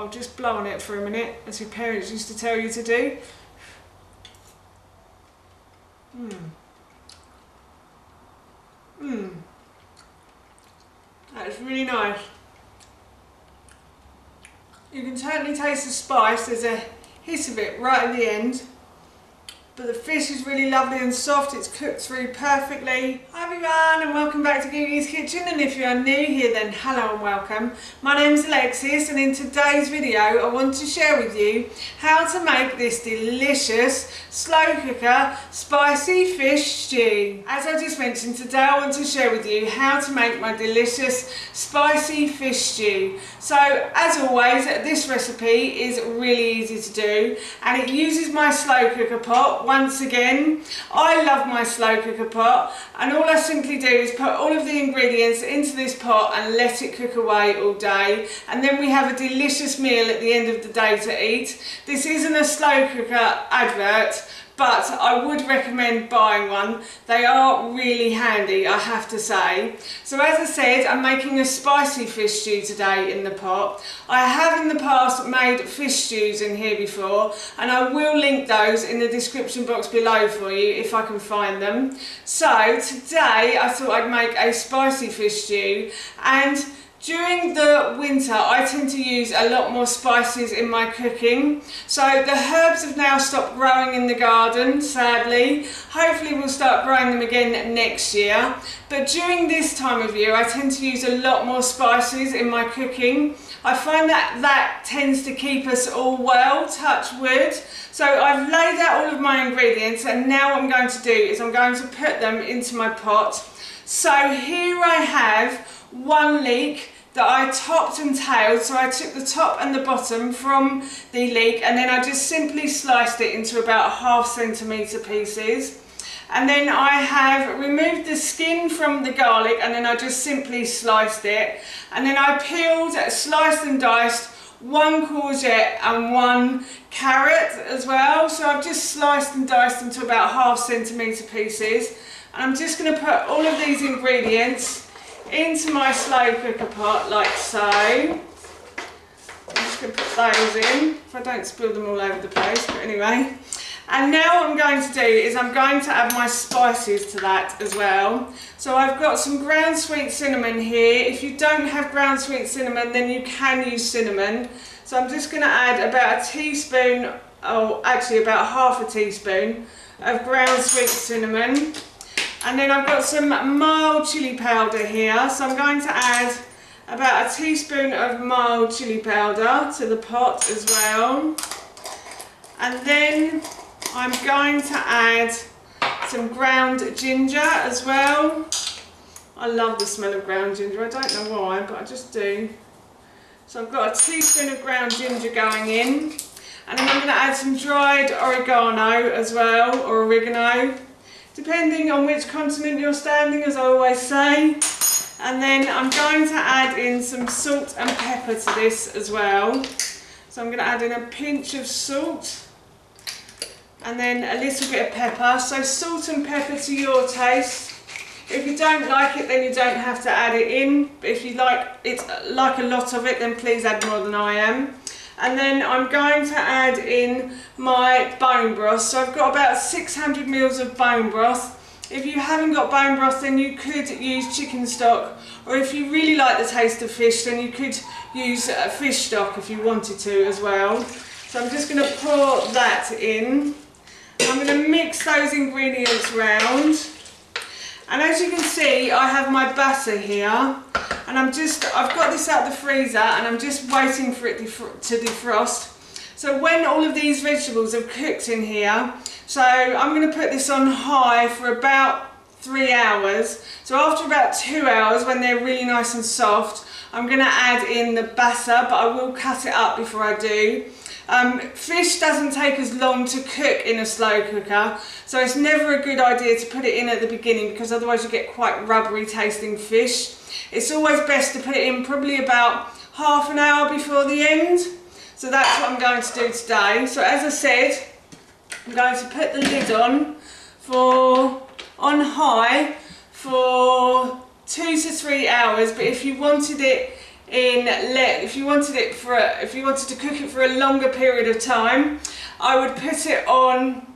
I'll just blow on it for a minute, as your parents used to tell you to do. That's really nice. You can totally taste the spice. There's a hit of it right at the end. But the fish is really lovely and soft, it's cooked through perfectly. Hi everyone and welcome back to Gigi's Kitchen, and if you are new here then hello and welcome. My name is Alexis, and in today's video I want to share with you how to make this delicious slow cooker spicy fish stew. As I just mentioned, today I want to share with you how to make my delicious spicy fish stew. So as always, this recipe is really easy to do and it uses my slow cooker pot. Once again, I love my slow cooker pot, and all I simply do is put all of the ingredients into this pot and let it cook away all day, and then we have a delicious meal at the end of the day to eat. This isn't a slow cooker advert, but I would recommend buying one. They are really handy, I have to say. So as I said, I'm making a spicy fish stew today in the pot. I have in the past made fish stews in here before, and I will link those in the description box below for you if I can find them. So today I thought I'd make a spicy fish stew, and during the winter I tend to use a lot more spices in my cooking. So the herbs have now stopped growing in the garden, sadly. Hopefully we'll start growing them again next year. But during this time of year I tend to use a lot more spices in my cooking. I find that tends to keep us all well, touch wood. So I've laid out all of my ingredients, and now what I'm going to do is I'm going to put them into my pot. So here I have one leek that I topped and tailed. So I took the top and the bottom from the leek, and then I just simply sliced it into about 1/2 centimetre pieces. And then I have removed the skin from the garlic, and then I just simply sliced it. And then I peeled, sliced and diced one courgette and one carrot as well. So I've just sliced and diced them to about 1/2 centimetre pieces. And I'm just going to put all of these ingredients into my slow cooker pot like so. I'm just going to put those in, if I don't spill them all over the place, but anyway. And now what I'm going to do is I'm going to add my spices to that as well. So I've got some ground sweet cinnamon here. If you don't have ground sweet cinnamon, then you can use cinnamon. So I'm just going to add about a teaspoon, or actually about 1/2 teaspoon of ground sweet cinnamon. And then I've got some mild chilli powder here, so I'm going to add about a teaspoon of mild chilli powder to the pot as well. And then I'm going to add some ground ginger as well. I love the smell of ground ginger, I don't know why, but I just do. So I've got a teaspoon of ground ginger going in. And then I'm going to add some dried oregano as well, or oregano, depending on which continent you're standing, as I always say. And then I'm going to add in some salt and pepper to this as well. So I'm going to add in a pinch of salt and then a little bit of pepper. So salt and pepper to your taste. If you don't like it, then you don't have to add it in. But if you like a lot of it, then please add more than I am. And then I'm going to add in my bone broth. So I've got about 600 ml of bone broth. If you haven't got bone broth, then you could use chicken stock, or if you really like the taste of fish, then you could use fish stock if you wanted to as well. So I'm just going to pour that in. I'm going to mix those ingredients round. And as you can see, I have my batter here, and I've got this out of the freezer, and I'm just waiting for it to defrost. So when all of these vegetables have cooked in here, so I'm going to put this on high for about 3 hours. So after about 2 hours, when they're really nice and soft, I'm going to add in the batter, but I will cut it up before I do. Fish doesn't take as long to cook in a slow cooker, so it's never a good idea to put it in at the beginning, because otherwise you get quite rubbery tasting fish. It's always best to put it in probably about half an hour before the end. So that's what I'm going to do today. So as I said, I'm going to put the lid on high for 2 to 3 hours, but if you wanted it if you wanted to cook it for a longer period of time, I would put it on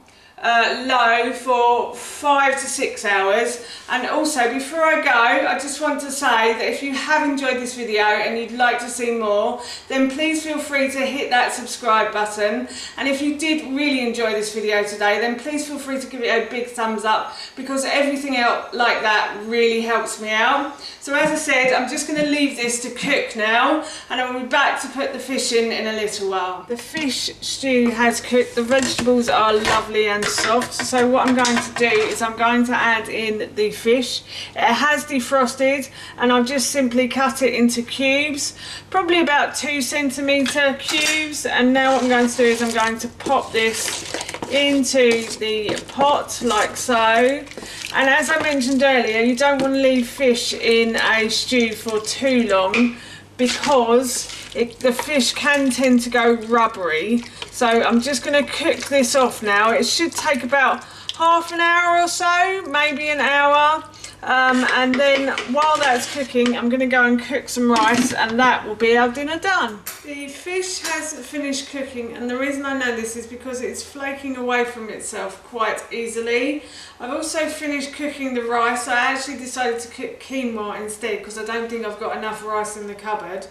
low for 5 to 6 hours. And also, before I go, I just want to say that if you have enjoyed this video and you'd like to see more, then please feel free to hit that subscribe button. And if you did really enjoy this video today, then please feel free to give it a big thumbs up, because everything else like that really helps me out. So as I said, I'm just going to leave this to cook now, and I'll be back to put the fish in a little while. The fish stew has cooked, the vegetables are lovely and soft. So what I'm going to do is I'm going to add in the fish. It has defrosted, and I've just simply cut it into cubes, probably about 2 centimetre cubes. And now what I'm going to do is I'm going to pop this into the pot like so. And as I mentioned earlier, you don't want to leave fish in a stew for too long, because the fish can tend to go rubbery. So I'm just going to cook this off now. It should take about half an hour or so, maybe an hour. And then while that's cooking, I'm going to go and cook some rice, and that will be our dinner done. The fish has finished cooking, and the reason I know this is because it's flaking away from itself quite easily. I've also finished cooking the rice. I actually decided to cook quinoa instead, because I don't think I've got enough rice in the cupboard.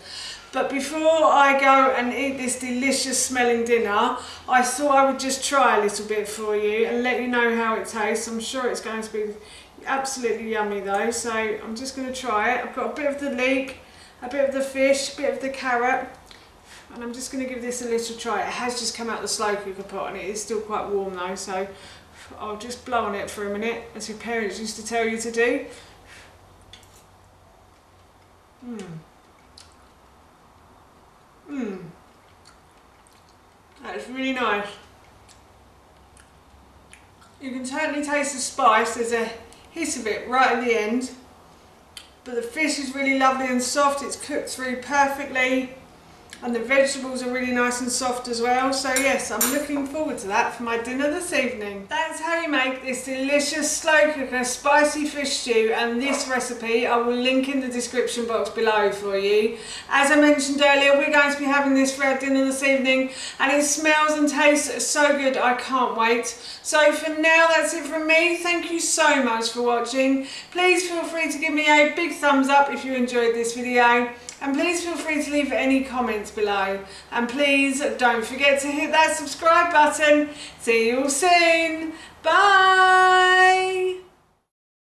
But before I go and eat this delicious smelling dinner, I thought I would just try a little bit for you and let you know how it tastes. I'm sure it's going to be absolutely yummy though, so I'm just going to try it. I've got a bit of the leek, a bit of the fish, a bit of the carrot, and I'm just going to give this a little try. It has just come out the slow cooker pot, and it is still quite warm though, so I'll just blow on it for a minute, as your parents used to tell you to do. That is really nice. You can totally taste the spice. There's a hit of it right at the end, but the fish is really lovely and soft. It's cooked through perfectly, and the vegetables are really nice and soft as well. So yes, I'm looking forward to that for my dinner this evening. That's how you make this delicious slow cooker spicy fish stew, and this recipe I will link in the description box below for you. As I mentioned earlier, we're going to be having this for our dinner this evening, and it smells and tastes so good, I can't wait. So for now, that's it from me. Thank you so much for watching. Please feel free to give me a big thumbs up if you enjoyed this video. And please feel free to leave any comments below. And please don't forget to hit that subscribe button. See you all soon. Bye.